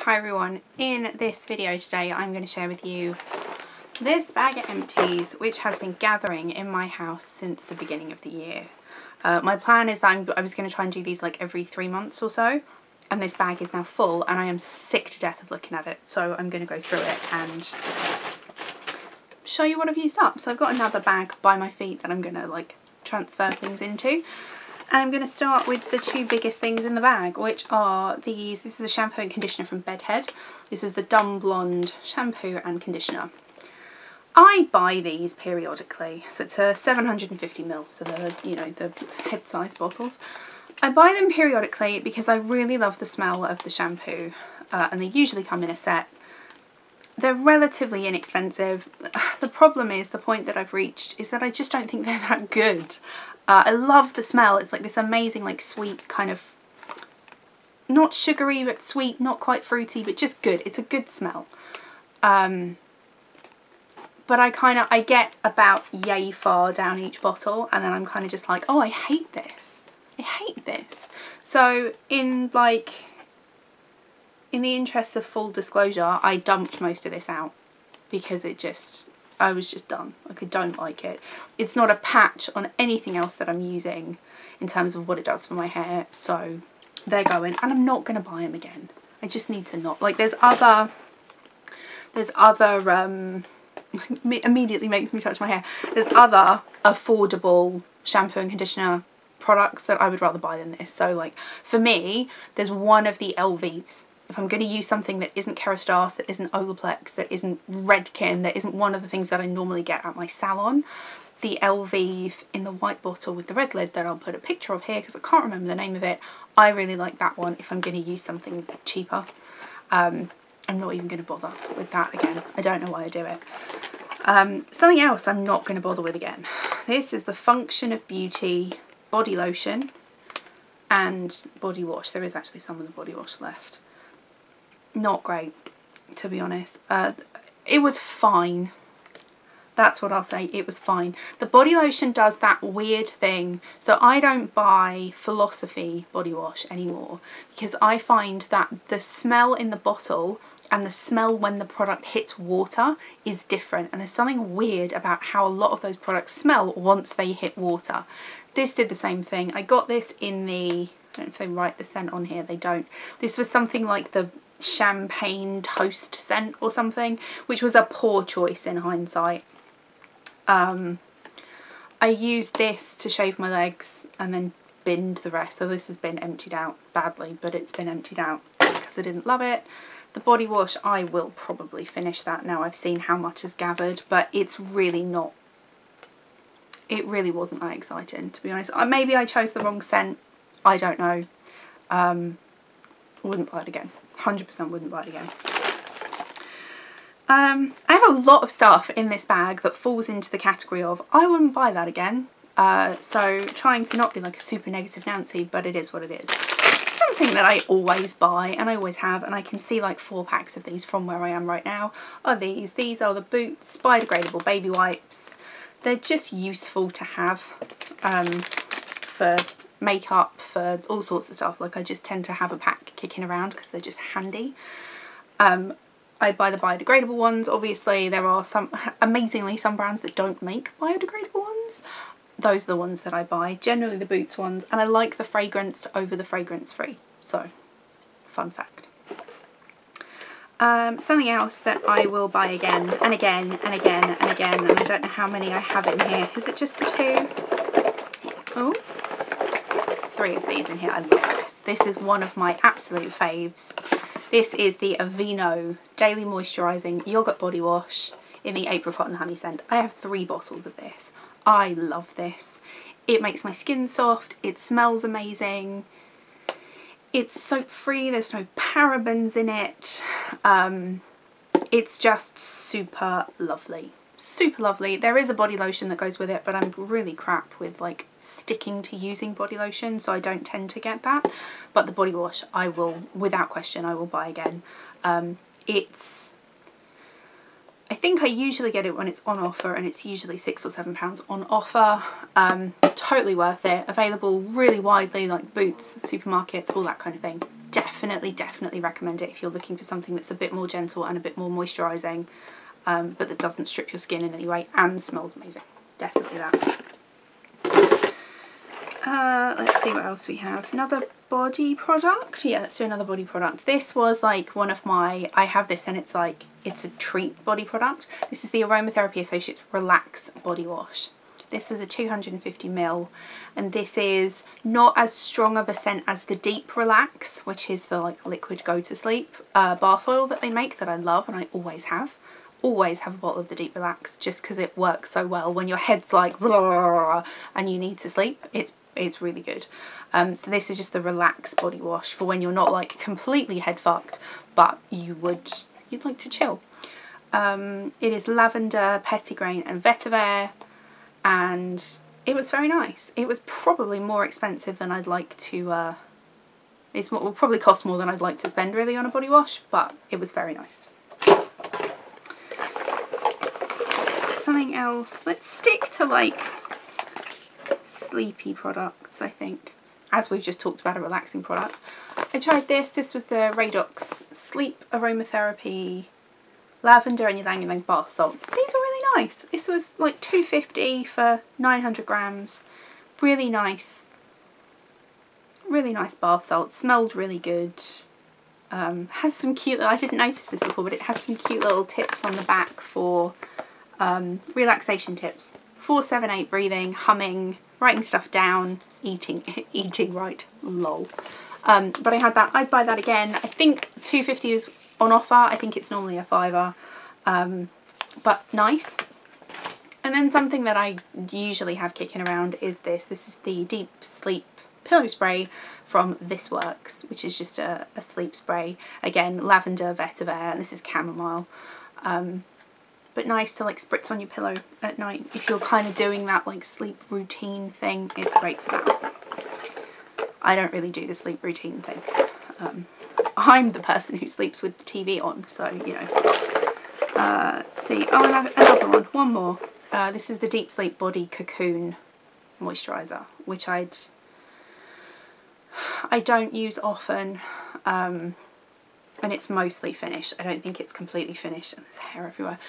Hi everyone, in this video today I'm going to share with you this bag of empties which has been gathering in my house since the beginning of the year. My plan is that I was going to try and do these like every 3 months or so, and this bag is now full and I am sick to death of looking at it, so I'm going to go through it and show you what I've used up. So I've got another bag by my feet that I'm going to like transfer things into. And I'm going to start with the two biggest things in the bag, which are these. This is a shampoo and conditioner from Bedhead. This is the Dumb Blonde shampoo and conditioner. I buy these periodically, so it's a 750ml, so they're, you know, the head size bottles. I buy them periodically because I really love the smell of the shampoo, and they usually come in a set. They're relatively inexpensive. The problem is, the point that I've reached is that I just don't think they're that good. I love the smell. It's like this amazing, like sweet kind of, not sugary but sweet, not quite fruity, but just good. It's a good smell. But I get about yay far down each bottle and then I'm kind of just like, oh, I hate this. I hate this. So in the interest of full disclosure, I dumped most of this out because I was just done. Like, I don't like it. It's not a patch on anything else that I'm using in terms of what it does for my hair, so they're going, and I'm not going to buy them again. I just need to not. Like, there's other immediately makes me touch my hair. There's other affordable shampoo and conditioner products that I would rather buy than this. So like, for me, there's one of the LVs. If I'm going to use something that isn't Kerastase, that isn't Olaplex, that isn't Redken, that isn't one of the things that I normally get at my salon, the LV in the white bottle with the red lid that I'll put a picture of here because I can't remember the name of it, I really like that one if I'm going to use something cheaper. I'm not even going to bother with that again. I don't know why I do it. Something else I'm not going to bother with again. This is the Function of Beauty body lotion and body wash. There is actually some of the body wash left. Not great, to be honest. It was fine. That's what I'll say. It was fine. The body lotion does that weird thing. So I don't buy Philosophy body wash anymore because I find that the smell in the bottle and the smell when the product hits water is different. And there's something weird about how a lot of those products smell once they hit water. This did the same thing. I got this in the, I don't know if they write the scent on here. They don't. This was something like the champagne toast scent or something, which was a poor choice in hindsight. I used this to shave my legs and then binned the rest, so this has been emptied out badly, but it's been emptied out because I didn't love it. The body wash, I will probably finish that now I've seen how much has gathered, but it's really not, it really wasn't that exciting, to be honest. Maybe I chose the wrong scent, I don't know. Wouldn't buy it again. 100% wouldn't buy it again. I have a lot of stuff in this bag that falls into the category of I wouldn't buy that again. So trying to not be like a super negative Nancy, but it is what it is. Something that I always buy and I always have, and I can see like 4 packs of these from where I am right now, are these. These are the Boots biodegradable baby wipes. They're just useful to have for makeup, for all sorts of stuff. Like, I just tend to have a pack kicking around because they're just handy. I buy the biodegradable ones. Obviously there are amazingly some brands that don't make biodegradable ones. Those are the ones that I buy, generally the Boots ones, and I like the fragrance over the fragrance free, so fun fact. Something else that I will buy again and again and again and again, and I don't know how many I have in here. Is it just the 2? Oh, 3 of these in here. I love this. This is one of my absolute faves. This is the Aveeno Daily Moisturising Yogurt Body Wash in the Apricot and Honey scent. I have 3 bottles of this. I love this. It makes my skin soft. It smells amazing. It's soap free. There's no parabens in it. It's just super lovely. Super lovely. There is a body lotion that goes with it, but I'm really crap with like sticking to using body lotion, so I don't tend to get that. But the body wash, I will, without question, I will buy again. It's I think I usually get it when it's on offer, and it's usually £6 or £7 on offer. Totally worth it. Available really widely, like Boots, supermarkets, all that kind of thing. Definitely recommend it if you're looking for something that's a bit more gentle and a bit more moisturising, but that doesn't strip your skin in any way and smells amazing. Definitely that. Let's see what else we have. Another body product. Yeah, let's do another body product. This was like one of my, I have this and it's like, it's a treat body product. This is the Aromatherapy Associates Relax Body Wash. This was a 250ml, and this is not as strong of a scent as the Deep Relax, which is the like liquid go to sleep bath oil that they make that I love, and I always have. Always have a bottle of the Deep Relax just because it works so well when your head's like blah, and you need to sleep. It's really good. So this is just the Relax body wash for when you're not like completely head fucked, but you'd like to chill. It is lavender, petitgrain and vetiver, and it was very nice. It was probably more expensive than I'd like to, it will probably cost more than I'd like to spend really on a body wash, but it was very nice. Something else. Let's stick to like sleepy products, I think, as we've just talked about a relaxing product. I tried this. This was the Radox Sleep Aromatherapy Lavender and Ylang Ylang Bath Salts. These were really nice. This was like £2.50 for 900 grams. Really nice bath salts. Smelled really good. Has some cute, I didn't notice this before, but it has some cute little tips on the back for relaxation tips. 4, 7, 8 breathing, humming, writing stuff down, eating right, lol. But I had that. I'd buy that again. I think £2.50 is on offer. I think it's normally a £5, but nice. And then something that I usually have kicking around is this. This is the Deep Sleep Pillow Spray from This Works, which is just a sleep spray. Again, lavender, vetiver, and this is chamomile. But nice to like spritz on your pillow at night if you're kind of doing that like sleep routine thing. It's great for that. I don't really do the sleep routine thing. I'm the person who sleeps with the TV on, so you know. Let's see. Oh, another one more. This is the Deep Sleep Body Cocoon Moisturiser, which I don't use often. And it's mostly finished. I don't think it's completely finished, and there's hair everywhere.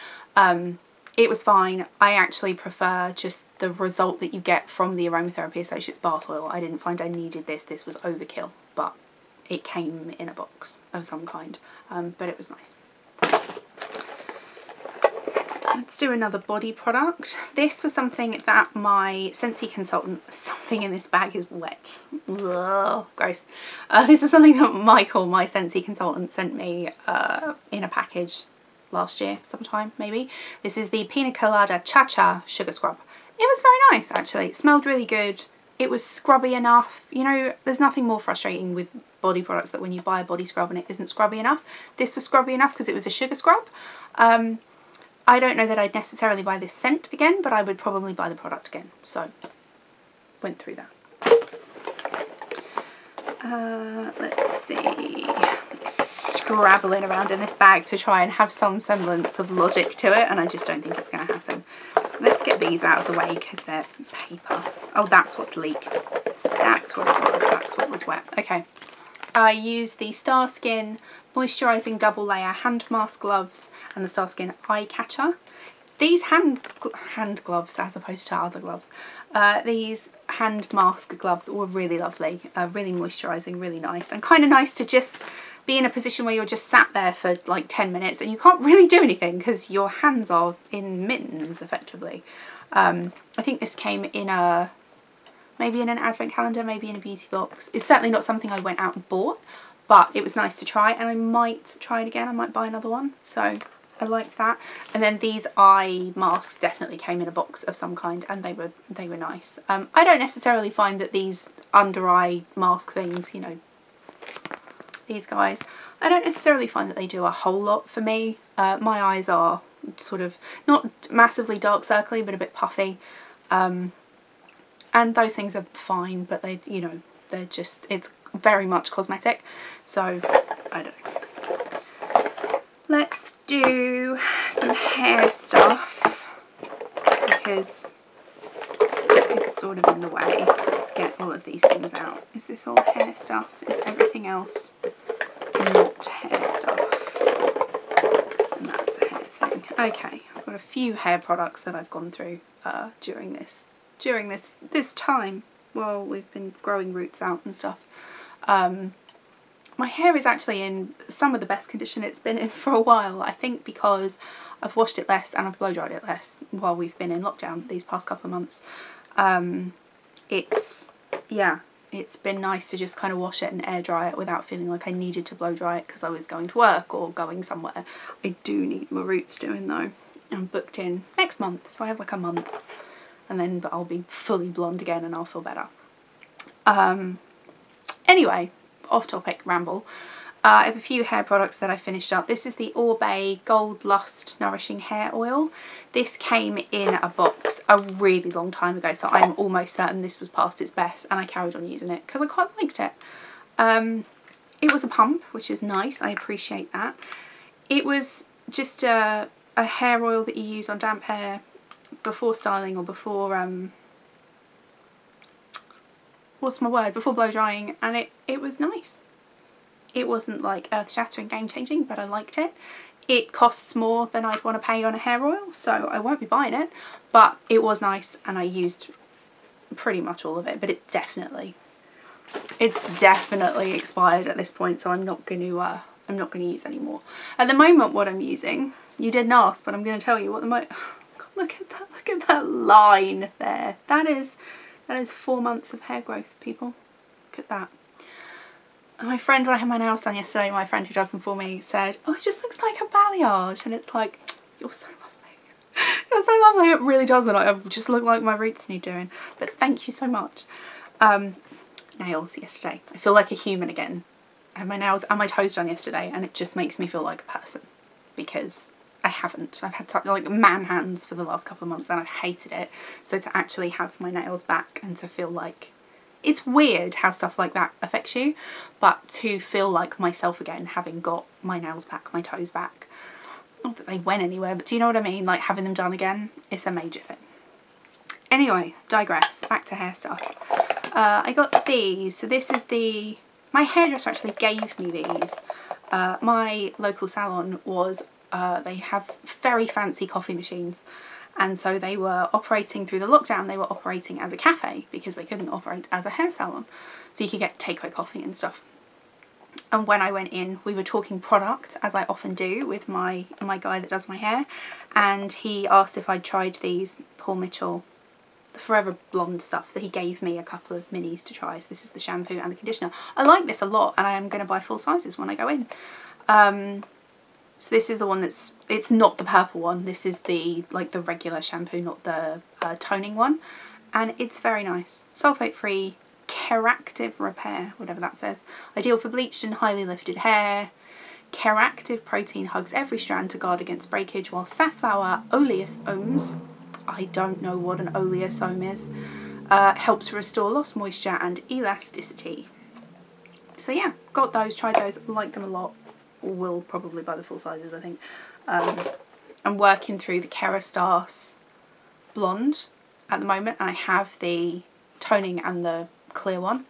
It was fine. I actually prefer just the result that you get from the Aromatherapy Associates bath oil. I didn't find I needed this. This was overkill, but it came in a box of some kind. But it was nice. Let's do another body product. This was something that my Scentsy consultant, something in this bag is wet. Ugh, gross. This is something that Michael, my Scentsy consultant, sent me in a package last year, sometime maybe. This is the Pina Colada Cha Cha Sugar Scrub. It was very nice actually. It smelled really good. It was scrubby enough. You know, there's nothing more frustrating with body products than when you buy a body scrub and it isn't scrubby enough. This was scrubby enough because it was a sugar scrub. I don't know that I'd necessarily buy this scent again, but I would probably buy the product again. So, went through that. Let's see. Scrabbling around in this bag to try and have some semblance of logic to it, and I just don't think it's going to happen. Let's get these out of the way because they're paper. Oh, that's what's leaked. That's what it was. That's what was wet. Okay. I use the Starskin Moisturising Double Layer Hand Mask Gloves and the Starskin Eye Catcher. These hand gloves, as opposed to other gloves, these hand mask gloves were really lovely, really moisturising, really nice, and kind of nice to just be in a position where you're just sat there for like 10 minutes and you can't really do anything because your hands are in mittens effectively. I think this came in a, maybe in an advent calendar, maybe in a beauty box. It's certainly not something I went out and bought, but it was nice to try, and I might try it again. I might buy another one, so I liked that. And then these eye masks definitely came in a box of some kind, and they were nice. I don't necessarily find that these under eye mask things, you know, these guys, I don't necessarily find that they do a whole lot for me. My eyes are sort of not massively dark circly, but a bit puffy. And those things are fine, but they, you know, they're just, it's very much cosmetic, so I don't know. Let's do some hair because it's sort of in the way. So let's get all of these things out. Is this all hair stuff? Is everything else not hair stuff? And that's a hair thing. Okay, I've got a few hair products that I've gone through during this time while we've been growing roots out and stuff. My hair is actually in some of the best condition it's been in for a while, I think, because I've washed it less and I've blow dried it less while we've been in lockdown these past couple of months. It's been nice to just kind of wash it and air dry it without feeling like I needed to blow dry it because I was going to work or going somewhere. I do need my roots doing though. I'm booked in next month, so I have like a month, and then I'll be fully blonde again and I'll feel better. Anyway, off topic ramble. I have a few hair products that I finished up. This is the Orbe Gold Lust Nourishing Hair Oil. This came in a box a really long time ago, so I'm almost certain this was past its best, and I carried on using it because I quite liked it. It was a pump, which is nice. I appreciate that. It was just a hair oil that you use on damp hair before styling or before before blow drying, and it was nice. It wasn't like earth-shattering, game-changing, but I liked it. It costs more than I'd want to pay on a hair oil, so I won't be buying it, but it was nice and I used pretty much all of it. But it's definitely expired at this point, so I'm not going to use any more. At the moment, what I'm using, you didn't ask, but I'm going to tell you what look at that line there. That is 4 months of hair growth, people. Look at that. My friend, when I had my nails done yesterday, my friend who does them for me said, oh, it just looks like a balayage. And it's like, you're so lovely. You're so lovely. It really doesn't. I just look like my roots need doing. But thank you so much. Nails yesterday. I feel like a human again. I had my nails and my toes done yesterday, and it just makes me feel like a person. Because I haven't. I've had such like man hands for the last couple of months and I've hated it. So to actually have my nails back and to feel like, it's weird how stuff like that affects you, but to feel like myself again, having got my nails back, my toes back, not that they went anywhere, but do you know what I mean? Like having them done again, it's a major thing. Anyway, digress, back to hair stuff. I got these. So this is my hairdresser actually gave me these. My local salon was, they have very fancy coffee machines. And so they were operating through the lockdown, they were operating as a cafe because they couldn't operate as a hair salon. So you could get takeaway coffee and stuff. And when I went in, we were talking product, as I often do with my guy that does my hair. And he asked if I'd tried these Paul Mitchell, the Forever Blonde stuff. So he gave me a couple of minis to try. So this is the shampoo and the conditioner. I like this a lot, and I am going to buy full sizes when I go in. So this is the one it's not the purple one, this is the regular shampoo, not the toning one. And it's very nice. Sulfate free, Keractive repair, whatever that says. Ideal for bleached and highly lifted hair. Keractive protein hugs every strand to guard against breakage, while safflower oleosomes, I don't know what an oleosome is, helps restore lost moisture and elasticity. So yeah, got those, tried those, like them a lot. Will probably buy the full sizes, I think. I'm working through the Kerastase Blonde at the moment, and I have the toning and the clear one.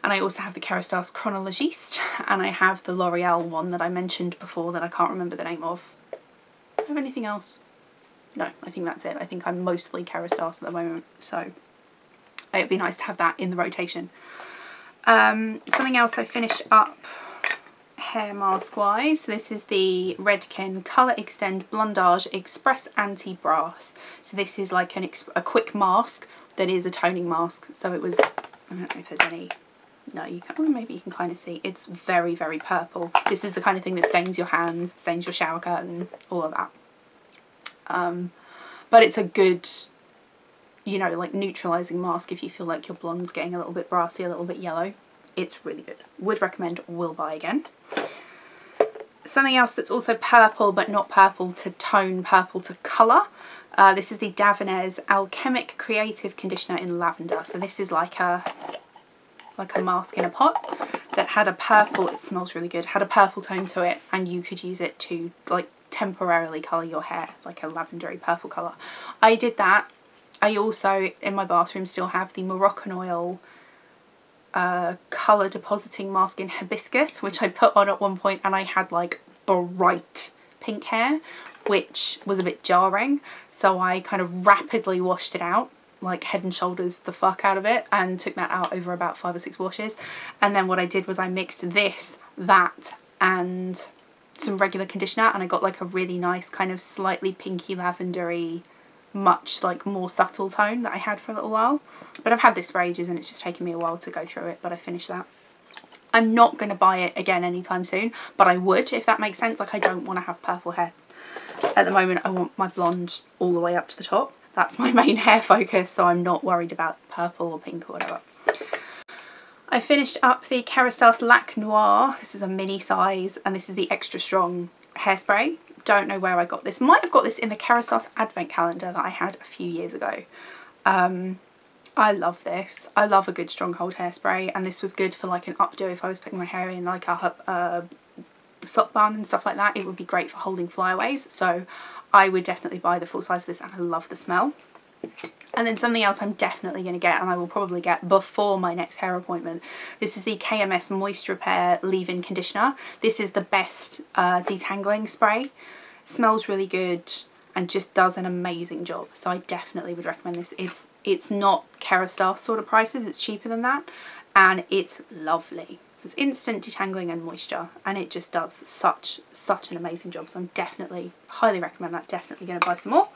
And I also have the Kerastase Chronologiste, and I have the L'Oreal one that I mentioned before that I can't remember the name of. Do I have anything else? No, I think that's it. I think I'm mostly Kerastase at the moment, so it'd be nice to have that in the rotation. Something else I finished up hair mask wise, this is the Redken Colour Extend Blondage Express Anti-Brass. So this is like a quick mask that is a toning mask. So it was, I don't know if there's any, no, you can, well, maybe you can kind of see, it's very, very purple. This is the kind of thing that stains your hands, stains your shower curtain, all of that. But it's a good, you know, like neutralising mask if you feel like your blonde's getting a little bit brassy, a little bit yellow. It's really good. Would recommend, will buy again. Something else that's also purple, but not purple to tone, purple to colour. This is the Davines Alchemic Creative Conditioner in Lavender. So this is like a mask in a pot that had a purple, it smells really good, had a purple tone to it, and you could use it to temporarily colour your hair, like a lavendery purple colour. I did that. I also, in my bathroom, still have the Moroccan Oil colour depositing mask in hibiscus, which I put on at one point, and I had like bright pink hair, which was a bit jarring, so I kind of rapidly washed it out, like Head and Shoulders the fuck out of it, and took that out over about 5 or 6 washes. And then what I did was I mixed this, that, and some regular conditioner, and I got like a really nice kind of slightly pinky lavendery, much like more subtle tone that I had for a little while. But I've had this for ages and it's just taken me a while to go through it, but I finished that. I'm not going to buy it again anytime soon, but I would, if that makes sense. Like, I don't want to have purple hair at the moment. I want my blonde all the way up to the top. That's my main hair focus, so I'm not worried about purple or pink or whatever. I finished up the Kerastase Lac Noir. This is a mini size, and this is the extra strong hairspray. Don't know where I got this. Might have got this in the Kerastase advent calendar that I had a few years ago. I love this. I love a good stronghold hairspray, and this was good for like an updo if I was putting my hair in like a sock bun and stuff like that. It would be great for holding flyaways, so I would definitely buy the full size of this, and I love the smell. And then something else I'm definitely going to get, and I will probably get before my next hair appointment. This is the KMS Moisture Repair Leave-In Conditioner. This is the best detangling spray. Smells really good and just does an amazing job. So I definitely would recommend this. It's not Kerastase sort of prices. It's cheaper than that, and it's lovely. So it's instant detangling and moisture, and it just does such an amazing job. So I'm definitely, highly recommend that. Definitely going to buy some more.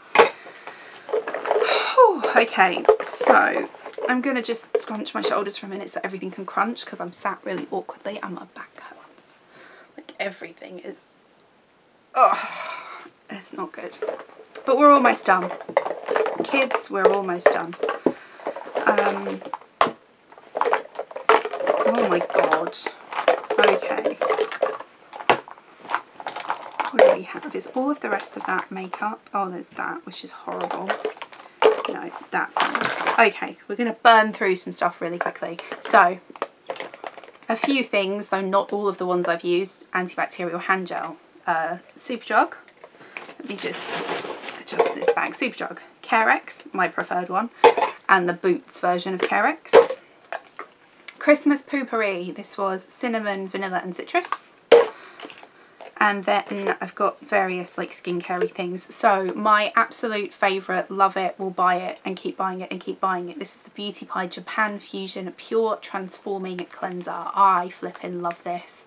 Okay, so I'm going to just scrunch my shoulders for a minute so everything can crunch, because I'm sat really awkwardly and my back hurts. Like, everything is, it's not good. But we're almost done. Kids, we're almost done. Oh my god. Okay. What do we have? Is all of the rest of that makeup? Oh, there's that, which is horrible. No, that's okay. We're going to burn through some stuff really quickly. So, a few things, though not all of the ones I've used. Antibacterial hand gel, Superdrug. Let me just adjust this bag. Superdrug, Carex, my preferred one, and the Boots version of Carex. Christmas Poopery. This was cinnamon, vanilla, and citrus. And then I've got various like skincare-y things. So my absolute favourite, love it, will buy it and keep buying it and keep buying it. This is the Beauty Pie Japan Fusion Pure Transforming Cleanser. I flipping love this.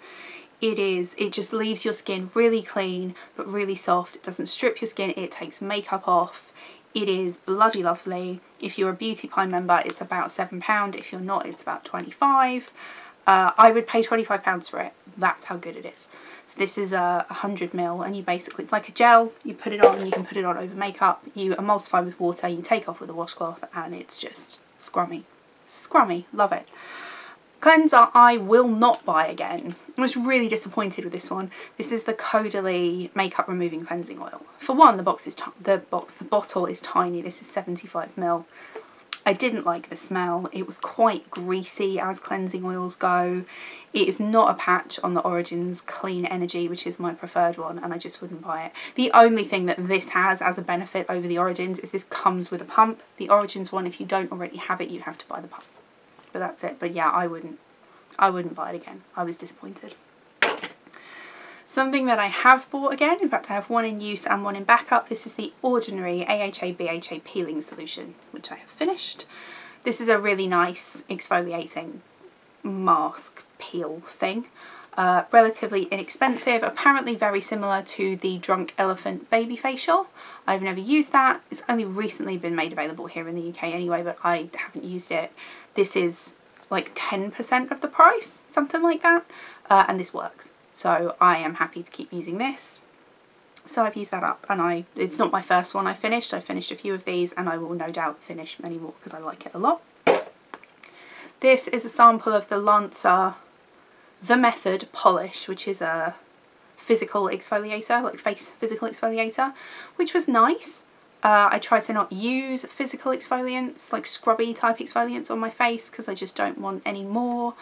It just leaves your skin really clean but really soft. It doesn't strip your skin, it takes makeup off. It is bloody lovely. If you're a Beauty Pie member, it's about £7. If you're not, it's about £25. I would pay £25 for it. That's how good it is. So this is a 100ml, and you basically, it's like a gel, you put it on, you can put it on over makeup, you emulsify with water, you take off with a washcloth, and it's just scrummy. Scrummy, love it. Cleanser I will not buy again. I was really disappointed with this one. This is the Caudalie Makeup Removing Cleansing Oil. For one, the bottle is tiny. This is 75ml. I didn't like the smell. It was quite greasy as cleansing oils go. It is not a patch on the Origins Clean Energy, which is my preferred one, and I just wouldn't buy it. The only thing that this has as a benefit over the Origins is this comes with a pump. The Origins one, if you don't already have it, you have to buy the pump. But that's it. But yeah, I wouldn't buy it again. I was disappointed. Something that I have bought again, in fact I have one in use and one in backup. This is the Ordinary AHA BHA Peeling Solution, which I have finished. This is a really nice exfoliating mask peel thing. Relatively inexpensive, apparently very similar to the Drunk Elephant Baby Facial. I've never used that. It's only recently been made available here in the UK anyway, but I haven't used it. This is like 10% of the price, something like that, and this works. So I am happy to keep using this. So I've used that up, and it's not my first one I finished. I finished a few of these, and I will no doubt finish many more because I like it a lot. This is a sample of the Lancer The Method Polish, which is a physical exfoliator, like face physical exfoliator, which was nice. I try to not use physical exfoliants, like scrubby type exfoliants on my face, because I just don't want any more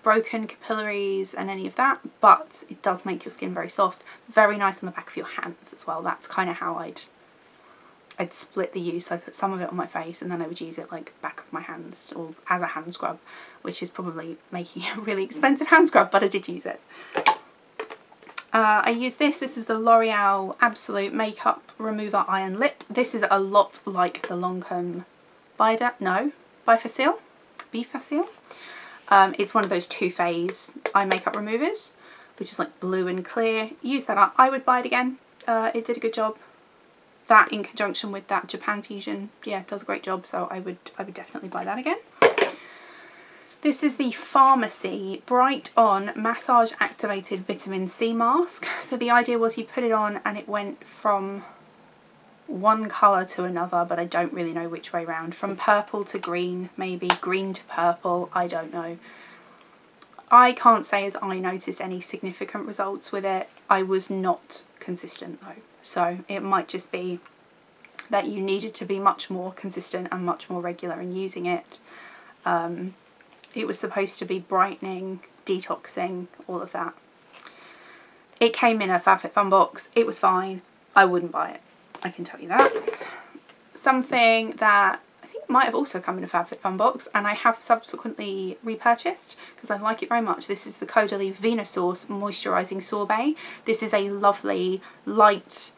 broken capillaries and any of that, but it does make your skin very soft. Very nice on the back of your hands as well. That's kind of how I'd split the use. I'd put some of it on my face and then I would use it like back of my hands or as a hand scrub, which is probably making a really expensive hand scrub, but I did use it. I use this. This is the L'Oreal Absolute Makeup Remover Iron Lip. This is a lot like the Lancome Bifacil. It's one of those two-phase eye makeup removers, which is like blue and clear. Use that up. I would buy it again. It did a good job. That in conjunction with that Japan Fusion, yeah, does a great job. So I would definitely buy that again. This is the Pharmacy Bright On Massage Activated Vitamin C Mask. So the idea was you put it on and it went from one colour to another, but I don't really know which way round. From purple to green, maybe green to purple, I don't know. I can't say as I noticed any significant results with it. I was not consistent though. So it might just be that you needed to be much more consistent and much more regular in using it. It was supposed to be brightening, detoxing, all of that. It came in a FabFitFun box. It was fine. I wouldn't buy it. I can tell you that. Something that I think might have also come in a FabFitFun box and I have subsequently repurchased because I like it very much. This is the Caudalie Venusource Moisturising Sorbet. This is a lovely, light,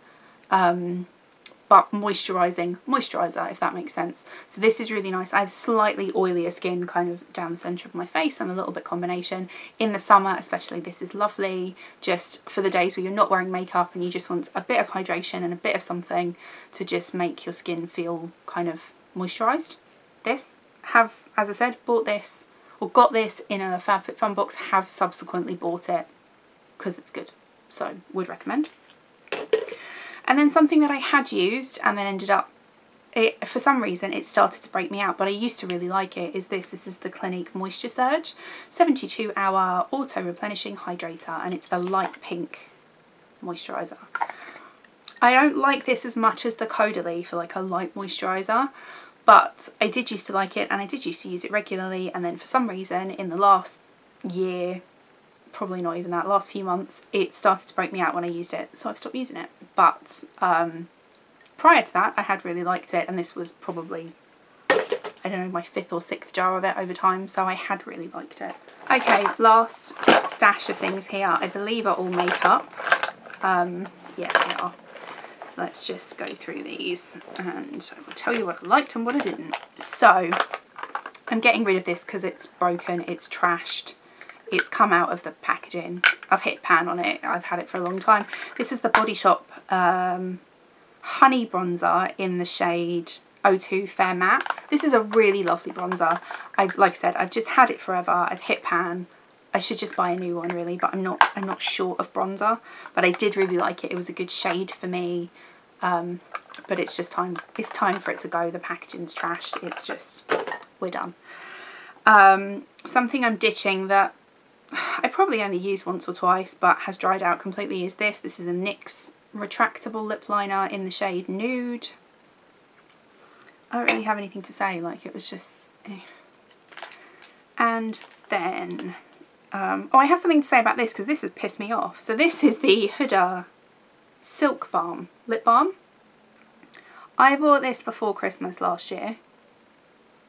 but moisturiser, if that makes sense. So this is really nice. I have slightly oilier skin kind of down the centre of my face and a little bit combination. In the summer especially, this is lovely just for the days where you're not wearing makeup and you just want a bit of hydration and a bit of something to just make your skin feel kind of moisturised. As I said, bought this or got this in a FabFitFun box, have subsequently bought it because it's good. So would recommend. And then something that I had used and then ended up, for some reason it started to break me out, but I used to really like it, is this. This is the Clinique Moisture Surge 72-hour auto replenishing hydrator, and it's the light pink moisturiser. I don't like this as much as the Caudalie for like a light moisturiser, but I did used to like it and I did used to use it regularly, and then for some reason in the last year, probably not even that, last few months, it started to break me out when I used it, so I've stopped using it. But prior to that I had really liked it, and this was probably, I don't know, my 5th or 6th jar of it over time, so I had really liked it. Okay, last stash of things here I believe are all makeup. Yeah, they are. So let's just go through these and I will tell you what I liked and what I didn't. So I'm getting rid of this because it's broken, it's trashed. It's come out of the packaging. I've hit pan on it. I've had it for a long time. This is the Body Shop Honey Bronzer in the shade 02 Fair Matte. This is a really lovely bronzer. Like I said, I've just had it forever. I've hit pan. I should just buy a new one really, but I'm not short of bronzer. But I did really like it. It was a good shade for me. But it's just time. It's time for it to go. The packaging's trashed. It's just, we're done. Something I'm ditching that I probably only used once or twice but has dried out completely is this. This is a NYX retractable lip liner in the shade Nude. I don't really have anything to say, like it was just And then oh, I have something to say about this because this has pissed me off. So this is the Huda Silk Balm lip balm. I bought this before Christmas last year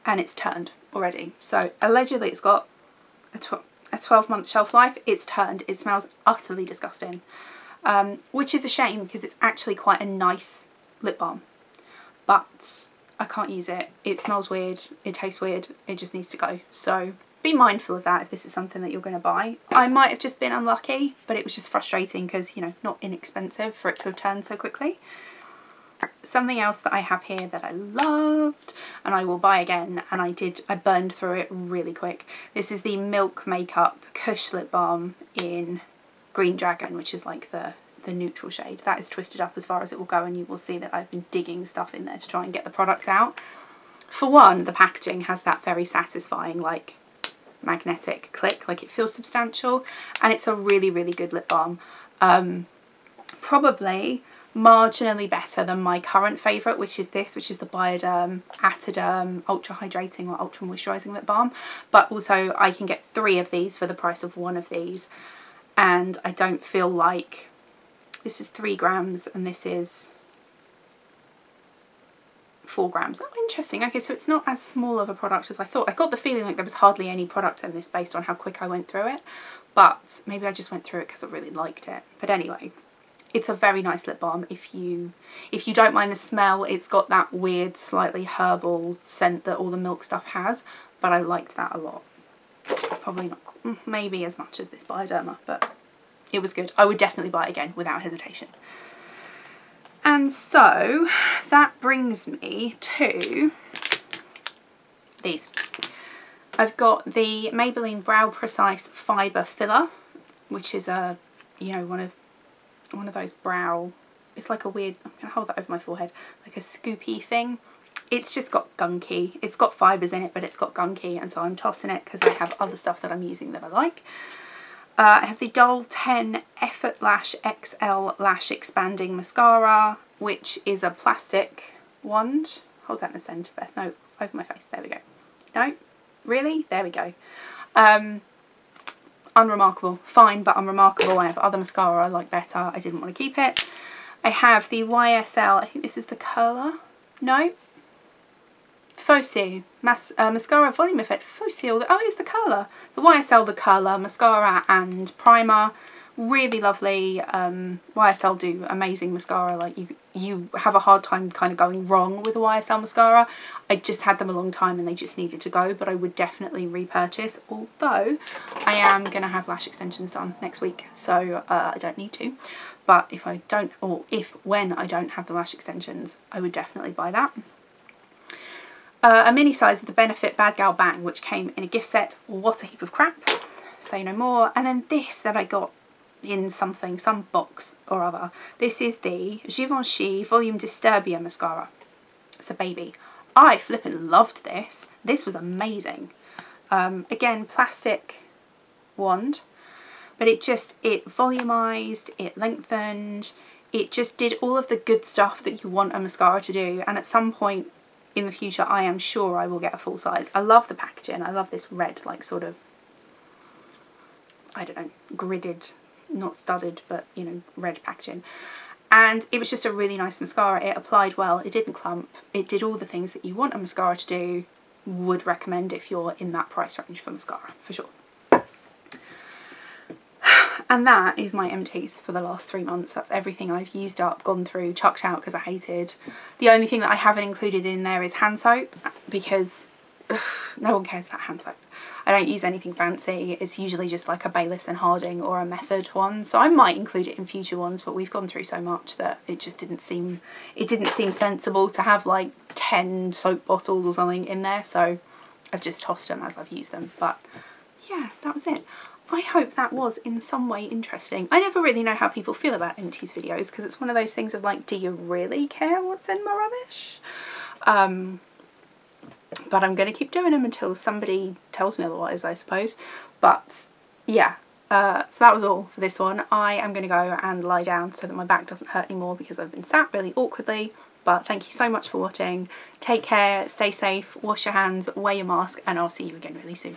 and it's turned already. So allegedly it's got a 12-month shelf life. It's turned. It smells utterly disgusting, which is a shame because it's actually quite a nice lip balm, but I can't use it. It smells weird, it tastes weird, it just needs to go. So be mindful of that if this is something that you're going to buy. I might have just been unlucky, but it was just frustrating because, you know, not inexpensive for it to have turned so quickly. Something else that I have here that I loved and I will buy again, and I burned through it really quick. This is the Milk Makeup Kush Lip Balm in Green Dragon, which is like the neutral shade. That is twisted up as far as it will go, and you will see that I've been digging stuff in there to try and get the product out. For one, the packaging has that very satisfying like magnetic click, like it feels substantial, and it's a really, really good lip balm. Probably marginally better than my current favourite, which is this, which is the Bioderm Atoderm Ultra Hydrating or Ultra Moisturising Lip Balm. But also I can get 3 of these for the price of 1 of these, and I don't feel like this is 3 grams and this is 4 grams. Oh, interesting. Okay, so it's not as small of a product as I thought. I got the feeling like there was hardly any product in this based on how quick I went through it, but maybe I just went through it because I really liked it. But anyway, it's a very nice lip balm. If you don't mind the smell, it's got that weird, slightly herbal scent that all the Milk stuff has, but I liked that a lot. Probably not, maybe as much as this Bioderma, but it was good. I would definitely buy it again without hesitation. And so that brings me to these. I've got the Maybelline Brow Precise Fibre Filler, which is a, you know, one of those brow, it's like a weird, I'm going to hold that over my forehead, like a scoopy thing. It's just got gunky. It's got fibres in it, but it's got gunky, and so I'm tossing it because I have other stuff that I'm using that I like. I have the Doll 10 Effort Lash XL Lash Expanding Mascara, which is a plastic wand. Hold that in the centre, Beth. No, over my face. There we go. No, really? There we go. Unremarkable. Fine, but unremarkable. I have other mascara I like better. I didn't want to keep it. I have the YSL, I think this is the curler. No? Fossil Mascara Volume Effect. Fossil. Oh, it's the curler. The YSL, the curler, mascara and primer. Really lovely. YSL do amazing mascara. Like you have a hard time kind of going wrong with a YSL mascara. I just had them a long time and they just needed to go, but I would definitely repurchase, although I am going to have lash extensions done next week, so I don't need to. But if I don't, or when I don't have the lash extensions, I would definitely buy that. A mini size of the Benefit Bad Gal Bang, which came in a gift set. What a heap of crap. Say no more. And then this that I got in some box or other. This is the Givenchy Volume Disturbia Mascara. It's a baby. I flippin' loved this. This was amazing. Again, plastic wand, but it volumized, it lengthened, it just did all of the good stuff that you want a mascara to do. And at some point in the future, I am sure I will get a full size. I love the packaging. I love this red, like sort of, I don't know, gridded, not studded, but you know, red packaging. And it was just a really nice mascara. It applied well, it didn't clump, it did all the things that you want a mascara to do. Would recommend if you're in that price range for mascara, for sure. And that is my empties for the last 3 months. That's everything I've used up, gone through, chucked out because I hated. The only thing that I haven't included in there is hand soap, because no one cares about hand soap. I don't use anything fancy. It's usually just like a Baylis and Harding or a Method one. So I might include it in future ones, but we've gone through so much that it just didn't seem sensible to have like 10 soap bottles or something in there. So I've just tossed them as I've used them. But yeah, that was it. I hope that was in some way interesting. I never really know how people feel about empties videos, because it's one of those things of like, do you really care what's in my rubbish? But I'm going to keep doing them until somebody tells me otherwise, I suppose. But yeah, so that was all for this one. I am going to go and lie down so that my back doesn't hurt anymore, because I've been sat really awkwardly. But thank you so much for watching. Take care, stay safe, wash your hands, wear your mask, and I'll see you again really soon.